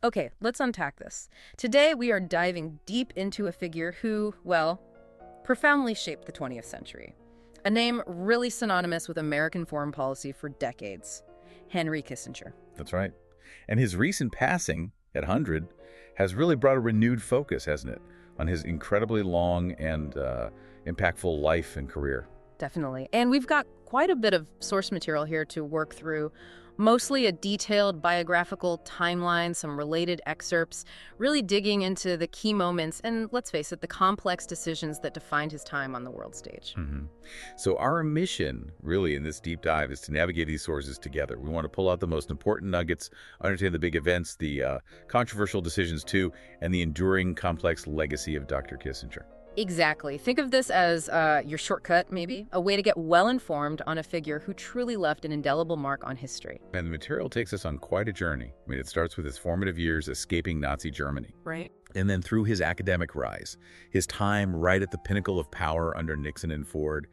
Okay, let's unpack this. Today, we are diving deep into a figure who, well, profoundly shaped the 20th century. A name really synonymous with American foreign policy for decades. Henry Kissinger. That's right. And his recent passing at 100 has really brought a renewed focus, hasn't it, on his incredibly long and impactful life and career. Definitely. And we've got quite a bit of source material here to work through, mostly a detailed biographical timeline, some related excerpts, really digging into the key moments and, let's face it, the complex decisions that defined his time on the world stage. So our mission, really, in this deep dive is to navigate these sources together. We want to pull out the most important nuggets, understand the big events, the controversial decisions too, and the enduring complex legacy of Dr. Kissinger. Exactly. Think of this as your shortcut, maybe, a way to get well-informed on a figure who truly left an indelible mark on history. And the material takes us on quite a journey. I mean, it starts with his formative years escaping Nazi Germany. Right. And then through his academic rise, his time right at the pinnacle of power under Nixon and Ford,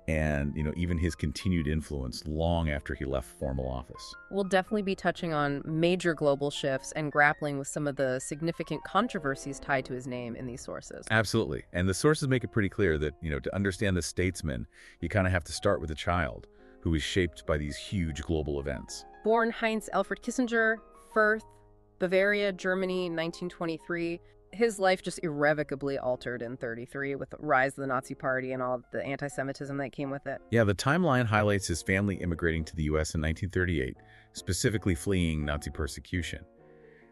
and, even his continued influence long after he left formal office. We'll definitely be touching on major global shifts and grappling with some of the significant controversies tied to his name in these sources. Absolutely. And the sources make it pretty clear that, to understand the statesman, you kind of have to start with a child who is shaped by these huge global events. Born Heinz Alfred Kissinger, Fürth, Bavaria, Germany, 1923. His life just irrevocably altered in 1933 with the rise of the Nazi Party and all the anti-Semitism that came with it. Yeah, the timeline highlights his family immigrating to the U.S. in 1938, specifically fleeing Nazi persecution.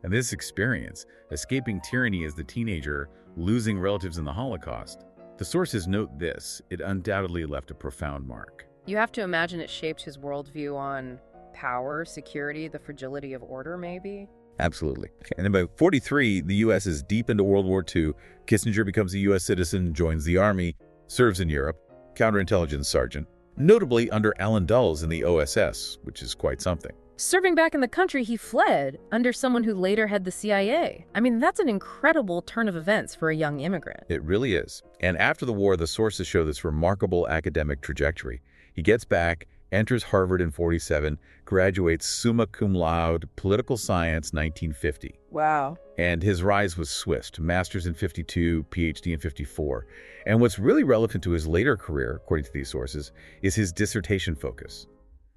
And this experience, escaping tyranny as the teenager, losing relatives in the Holocaust, the sources note this: it undoubtedly left a profound mark. You have to imagine it shaped his worldview on power, security, the fragility of order, maybe? Absolutely. And then by 1943, the U.S. is deep into World War II. Kissinger becomes a U.S. citizen, joins the Army, serves in Europe, counterintelligence sergeant, notably under Allen Dulles in the OSS, which is quite something. Serving back in the country, he fled under someone who later had the CIA. I mean, that's an incredible turn of events for a young immigrant. It really is. And after the war, the sources show this remarkable academic trajectory. He gets back, enters Harvard in 1947, graduates summa cum laude, political science, 1950. Wow. And his rise was swift, master's in 1952, PhD in 1954. And what's really relevant to his later career, according to these sources, is his dissertation focus,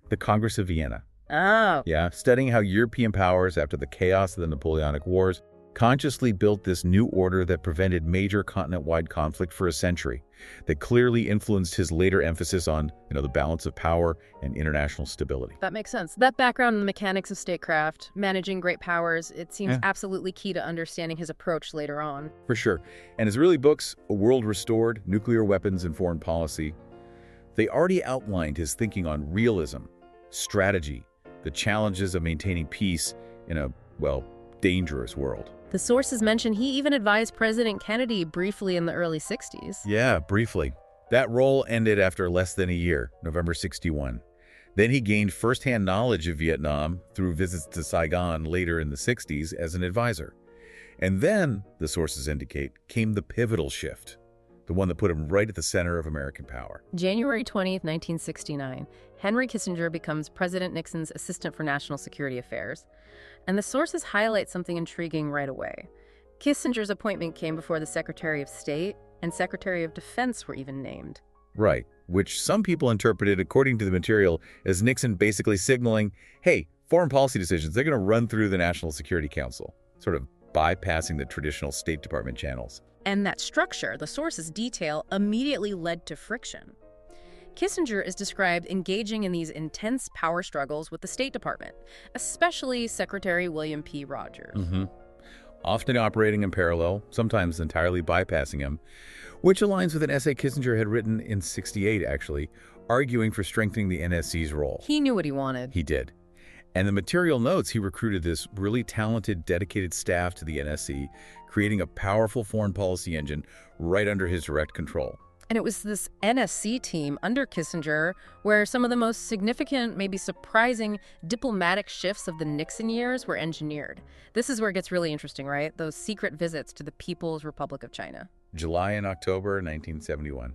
the Congress of Vienna. Oh. Yeah, studying how European powers, after the chaos of the Napoleonic Wars, consciously built this new order that prevented major continent-wide conflict for a century, that clearly influenced his later emphasis on, the balance of power and international stability. That makes sense. That background in the mechanics of statecraft, managing great powers, it seems absolutely key to understanding his approach later on. For sure. And his early books, A World Restored, Nuclear Weapons and Foreign Policy, they already outlined his thinking on realism, strategy, the challenges of maintaining peace in a, dangerous world. The sources mention he even advised President Kennedy briefly in the early 60s. Yeah, briefly. That role ended after less than a year, November 1961. Then he gained firsthand knowledge of Vietnam through visits to Saigon later in the 1960s as an advisor. And then, the sources indicate, came the pivotal shift, the one that put him right at the center of American power. January 20th, 1969, Henry Kissinger becomes President Nixon's Assistant for National Security Affairs. And the sources highlight something intriguing right away. Kissinger's appointment came before the Secretary of State and Secretary of Defense were even named. Right, which some people interpreted, according to the material, as Nixon basically signaling, hey, foreign policy decisions, they're going to run through the National Security Council, sort of bypassing the traditional State Department channels. And that structure, the sources detail, immediately led to friction. Kissinger is described engaging in these intense power struggles with the State Department, especially Secretary William P. Rogers. Often operating in parallel, sometimes entirely bypassing him, which aligns with an essay Kissinger had written in 1968, actually, arguing for strengthening the NSC's role. He knew what he wanted. He did. And the material notes he recruited this really talented, dedicated staff to the NSC, creating a powerful foreign policy engine right under his direct control. And it was this NSC team under Kissinger where some of the most significant, maybe surprising diplomatic shifts of the Nixon years were engineered. This is where it gets really interesting, right? Those secret visits to the People's Republic of China. July and October 1971.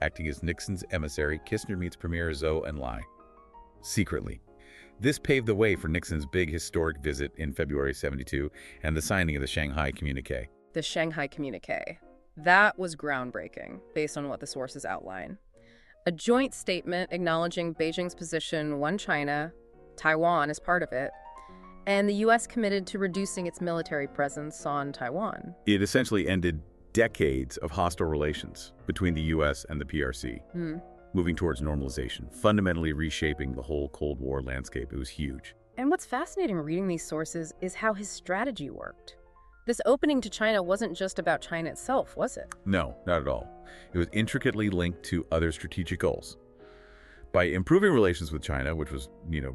Acting as Nixon's emissary, Kissinger meets Premier Zhou Enlai. Secretly. This paved the way for Nixon's big historic visit in February 72 and the signing of the Shanghai Communique. The Shanghai Communique. That was groundbreaking, based on what the sources outline. A joint statement acknowledging Beijing's position, one China, Taiwan as part of it, and the U.S. committed to reducing its military presence on Taiwan. It essentially ended decades of hostile relations between the U.S. and the PRC, moving towards normalization, fundamentally reshaping the whole Cold War landscape. It was huge. And what's fascinating reading these sources is how his strategy worked. This opening to China wasn't just about China itself, was it? No, not at all. It was intricately linked to other strategic goals. By improving relations with China, which was,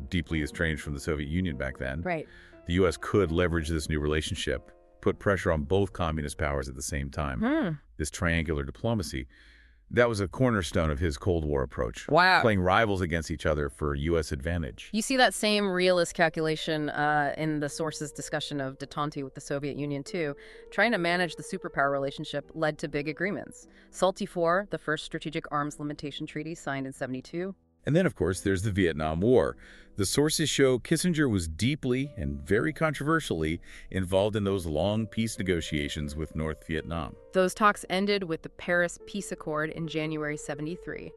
deeply estranged from the Soviet Union back then, right, the U.S. could leverage this new relationship, put pressure on both communist powers at the same time. This triangular diplomacy, that was a cornerstone of his Cold War approach. Wow. Playing rivals against each other for U.S. advantage. You see that same realist calculation in the sources' discussion of détente with the Soviet Union, too. Trying to manage the superpower relationship led to big agreements. SALT IV, the first strategic arms limitation treaty signed in 72. And then, of course, there's the Vietnam War. The sources show Kissinger was deeply and very controversially involved in those long peace negotiations with North Vietnam. Those talks ended with the Paris Peace Accord in January 73,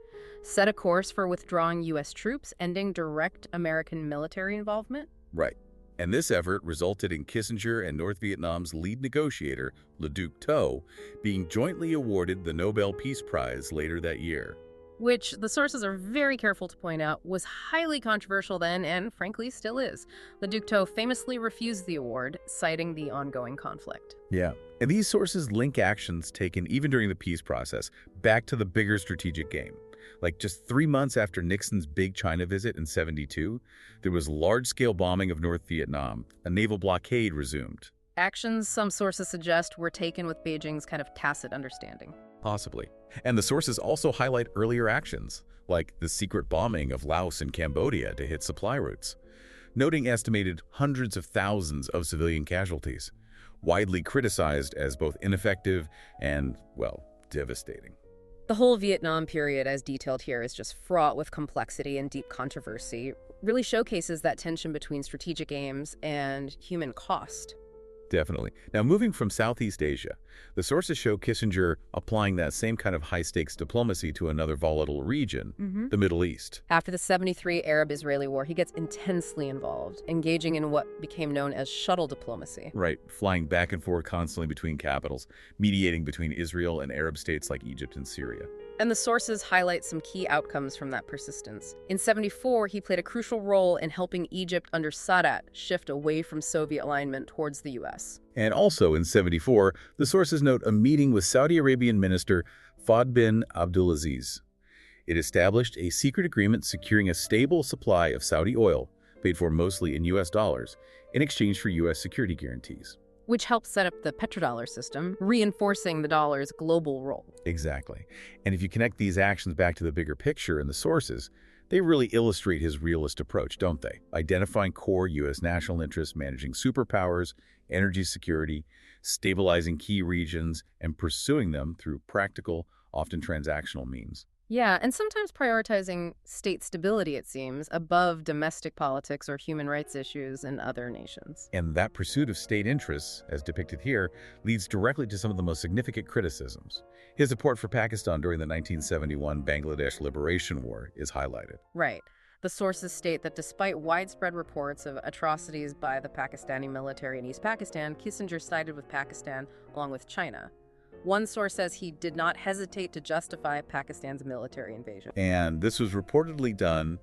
set a course for withdrawing U.S. troops, ending direct American military involvement. Right. And this effort resulted in Kissinger and North Vietnam's lead negotiator, Duc Tho, being jointly awarded the Nobel Peace Prize later that year. Which the sources are very careful to point out was highly controversial then and, frankly, still is. Duc Tho famously refused the award, citing the ongoing conflict. Yeah, and these sources link actions taken even during the peace process back to the bigger strategic game. Like just 3 months after Nixon's big China visit in 72, there was large-scale bombing of North Vietnam. A naval blockade resumed. Actions, some sources suggest, were taken with Beijing's kind of tacit understanding. Possibly. And the sources also highlight earlier actions, like the secret bombing of Laos and Cambodia to hit supply routes, noting estimated hundreds of thousands of civilian casualties, widely criticized as both ineffective and, well, devastating. The whole Vietnam period, as detailed here, is just fraught with complexity and deep controversy, really showcases that tension between strategic aims and human cost. Definitely. Now, moving from Southeast Asia, the sources show Kissinger applying that same kind of high-stakes diplomacy to another volatile region, the Middle East. After the 73 Arab-Israeli War, he gets intensely involved, engaging in what became known as shuttle diplomacy. Right, flying back and forth constantly between capitals, mediating between Israel and Arab states like Egypt and Syria. And the sources highlight some key outcomes from that persistence. In 74, he played a crucial role in helping Egypt under Sadat shift away from Soviet alignment towards the U.S. And also in 74, the sources note a meeting with Saudi Arabian minister Fahd bin Abdulaziz. It established a secret agreement securing a stable supply of Saudi oil, paid for mostly in U.S. dollars, in exchange for U.S. security guarantees. Which helped set up the petrodollar system, reinforcing the dollar's global role. Exactly. And if you connect these actions back to the bigger picture in the sources, they really illustrate his realist approach, don't they? Identifying core U.S. national interests, managing superpowers, energy security, stabilizing key regions, and pursuing them through practical, often transactional means. Yeah, and sometimes prioritizing state stability, it seems, above domestic politics or human rights issues in other nations. And that pursuit of state interests, as depicted here, leads directly to some of the most significant criticisms. His support for Pakistan during the 1971 Bangladesh Liberation War is highlighted. Right. The sources state that despite widespread reports of atrocities by the Pakistani military in East Pakistan, Kissinger sided with Pakistan along with China. One source says he did not hesitate to justify Pakistan's military invasion. And this was reportedly done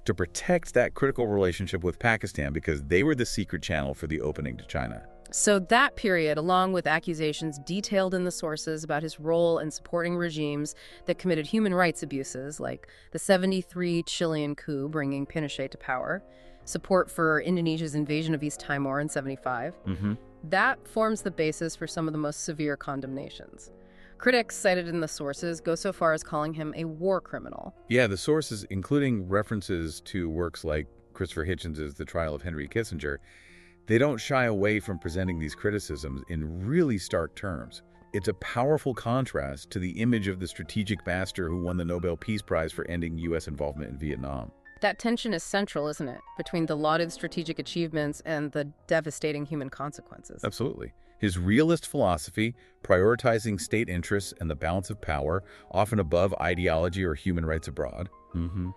to protect that critical relationship with Pakistan because they were the secret channel for the opening to China. So that period, along with accusations detailed in the sources about his role in supporting regimes that committed human rights abuses, like the 73 Chilean coup bringing Pinochet to power, support for Indonesia's invasion of East Timor in 75, that forms the basis for some of the most severe condemnations. Critics cited in the sources go so far as calling him a war criminal. Yeah, the sources, including references to works like Christopher Hitchens' The Trial of Henry Kissinger, they don't shy away from presenting these criticisms in really stark terms. It's a powerful contrast to the image of the strategic master who won the Nobel Peace Prize for ending U.S. involvement in Vietnam. That tension is central, isn't it, between the lauded strategic achievements and the devastating human consequences. Absolutely. His realist philosophy, prioritizing state interests and the balance of power, often above ideology or human rights abroad.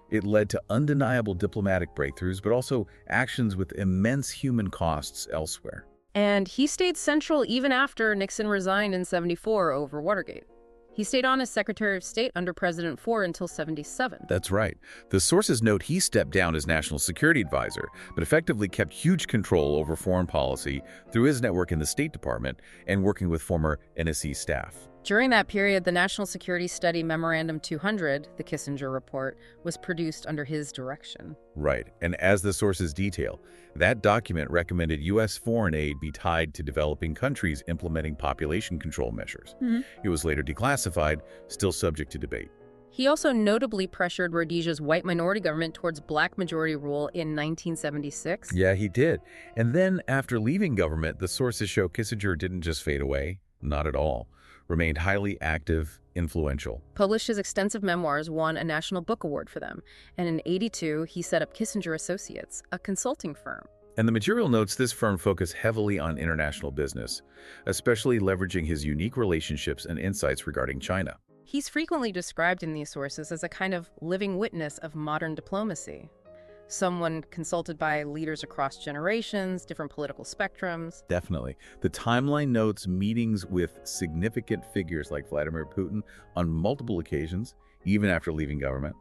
It led to undeniable diplomatic breakthroughs, but also actions with immense human costs elsewhere. And he stayed central even after Nixon resigned in '74 over Watergate. He stayed on as Secretary of State under President Ford until '77. That's right. The sources note he stepped down as National Security Advisor, but effectively kept huge control over foreign policy through his network in the State Department and working with former NSC staff. During that period, the National Security Study Memorandum 200, the Kissinger Report, was produced under his direction. Right, and as the sources detail, that document recommended U.S. foreign aid be tied to developing countries implementing population control measures. It was later declassified, still subject to debate. He also notably pressured Rhodesia's white minority government towards black majority rule in 1976. Yeah, he did. And then, after leaving government, the sources show Kissinger didn't just fade away. Not at all. Remained highly active, influential. Published his extensive memoirs, won a National Book Award for them. And in '82, he set up Kissinger Associates, a consulting firm. And the material notes this firm focused heavily on international business, especially leveraging his unique relationships and insights regarding China. He's frequently described in these sources as a kind of living witness of modern diplomacy. Someone consulted by leaders across generations, different political spectrums. Definitely. The timeline notes meetings with significant figures like Vladimir Putin on multiple occasions, even after leaving government.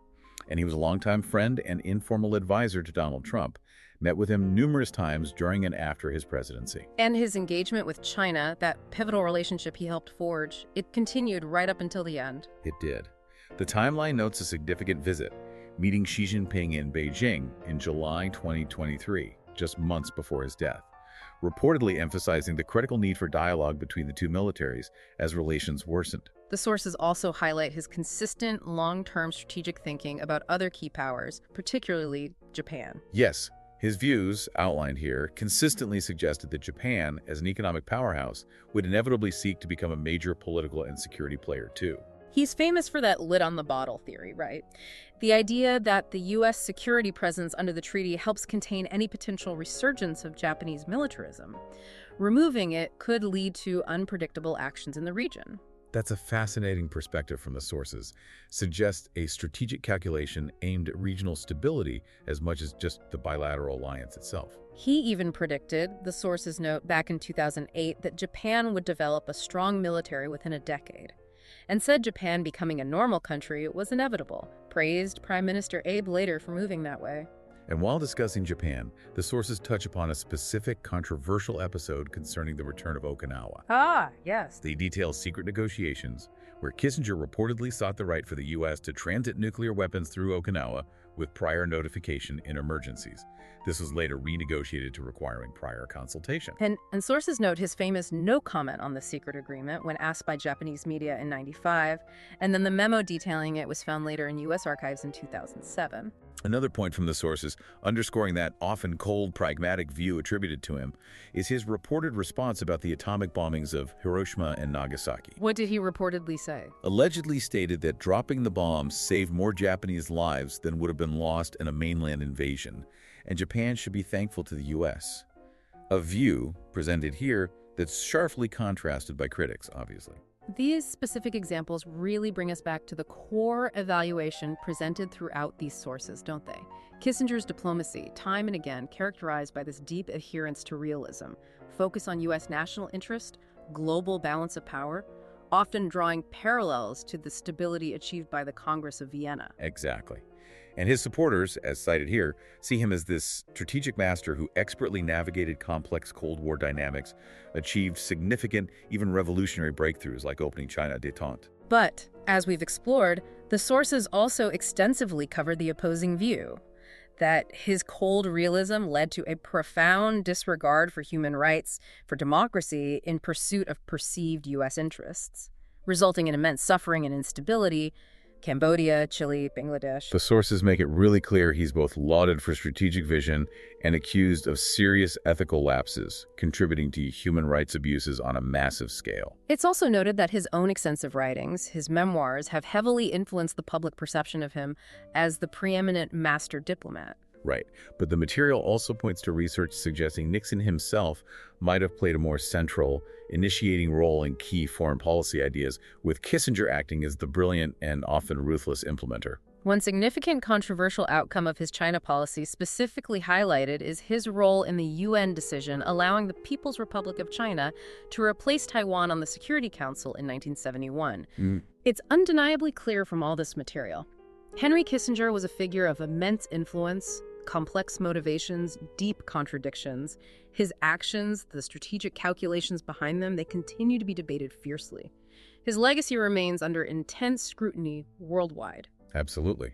And he was a longtime friend and informal advisor to Donald Trump, met with him numerous times during and after his presidency. And his engagement with China, that pivotal relationship he helped forge, it continued right up until the end. It did. The timeline notes a significant visit, meeting Xi Jinping in Beijing in July 2023, just months before his death, reportedly emphasizing the critical need for dialogue between the two militaries as relations worsened. The sources also highlight his consistent, long-term strategic thinking about other key powers, particularly Japan. Yes, his views, outlined here, consistently suggested that Japan, as an economic powerhouse, would inevitably seek to become a major political and security player too. He's famous for that lid on the bottle theory, right? The idea that the U.S. security presence under the treaty helps contain any potential resurgence of Japanese militarism. Removing it could lead to unpredictable actions in the region. That's a fascinating perspective from the sources. Suggests a strategic calculation aimed at regional stability as much as just the bilateral alliance itself. He even predicted, the sources note back in 2008, that Japan would develop a strong military within a decade, and said Japan becoming a normal country was inevitable, praised Prime Minister Abe later for moving that way. And while discussing Japan, the sources touch upon a specific controversial episode concerning the return of Okinawa. Ah, yes. They detail secret negotiations where Kissinger reportedly sought the right for the U.S. to transit nuclear weapons through Okinawa with prior notification in emergencies. This was later renegotiated to requiring prior consultation. And sources note his famous no comment on the secret agreement when asked by Japanese media in '95, and then the memo detailing it was found later in U.S. archives in 2007. Another point from the sources, underscoring that often cold, pragmatic view attributed to him, is his reported response about the atomic bombings of Hiroshima and Nagasaki. What did he reportedly say? Allegedly stated that dropping the bombs saved more Japanese lives than would have been lost in a mainland invasion, and Japan should be thankful to the U.S. A view, presented here, that's sharply contrasted by critics, obviously. These specific examples really bring us back to the core evaluation presented throughout these sources, don't they? Kissinger's diplomacy, time and again characterized by this deep adherence to realism, focus on U.S. national interest, global balance of power, often drawing parallels to the stability achieved by the Congress of Vienna. Exactly. And his supporters, as cited here, see him as this strategic master who expertly navigated complex Cold War dynamics, achieved significant, even revolutionary breakthroughs like opening China détente. But, as we've explored, the sources also extensively cover the opposing view, that his cold realism led to a profound disregard for human rights, for democracy, in pursuit of perceived U.S. interests, resulting in immense suffering and instability, Cambodia, Chile, Bangladesh. The sources make it really clear he's both lauded for strategic vision and accused of serious ethical lapses, contributing to human rights abuses on a massive scale. It's also noted that his own extensive writings, his memoirs, have heavily influenced the public perception of him as the preeminent master diplomat. Right, but the material also points to research suggesting Nixon himself might have played a more central, initiating role in key foreign policy ideas, with Kissinger acting as the brilliant and often ruthless implementer. One significant controversial outcome of his China policy specifically highlighted is his role in the UN decision allowing the People's Republic of China to replace Taiwan on the Security Council in 1971. It's undeniably clear from all this material. Henry Kissinger was a figure of immense influence, complex motivations, deep contradictions. His actions, the strategic calculations behind them, they continue to be debated fiercely. His legacy remains under intense scrutiny worldwide. Absolutely.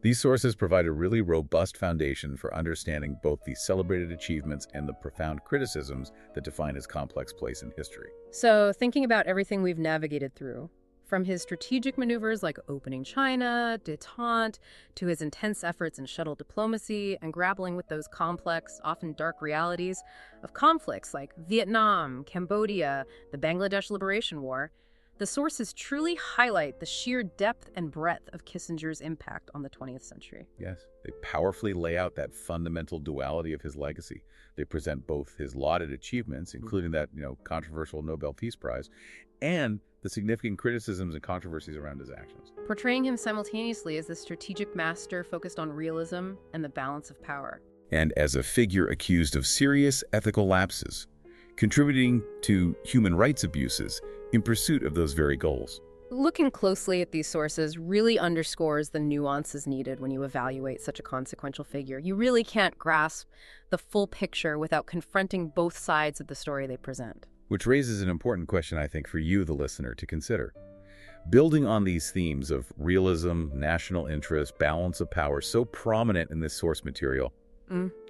These sources provide a really robust foundation for understanding both the celebrated achievements and the profound criticisms that define his complex place in history. So, thinking about everything we've navigated through, from his strategic maneuvers like opening China, détente, to his intense efforts in shuttle diplomacy and grappling with those complex, often dark realities of conflicts like Vietnam, Cambodia, the Bangladesh Liberation War, the sources truly highlight the sheer depth and breadth of Kissinger's impact on the 20th century. Yes, they powerfully lay out that fundamental duality of his legacy. They present both his lauded achievements, including that, controversial Nobel Peace Prize, and the significant criticisms and controversies around his actions. Portraying him simultaneously as the strategic master focused on realism and the balance of power. And as a figure accused of serious ethical lapses, contributing to human rights abuses in pursuit of those very goals. Looking closely at these sources really underscores the nuances needed when you evaluate such a consequential figure. You really can't grasp the full picture without confronting both sides of the story they present. Which raises an important question, I think, for you, the listener, to consider. Building on these themes of realism, national interest, balance of power, so prominent in this source material,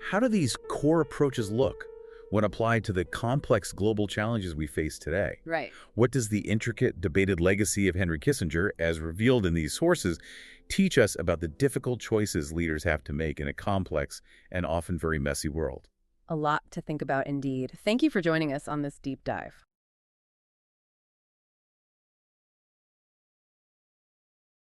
how do these core approaches look when applied to the complex global challenges we face today? Right. What does the intricate, debated legacy of Henry Kissinger, as revealed in these sources, teach us about the difficult choices leaders have to make in a complex and often very messy world? A lot to think about indeed. Thank you for joining us on this deep dive.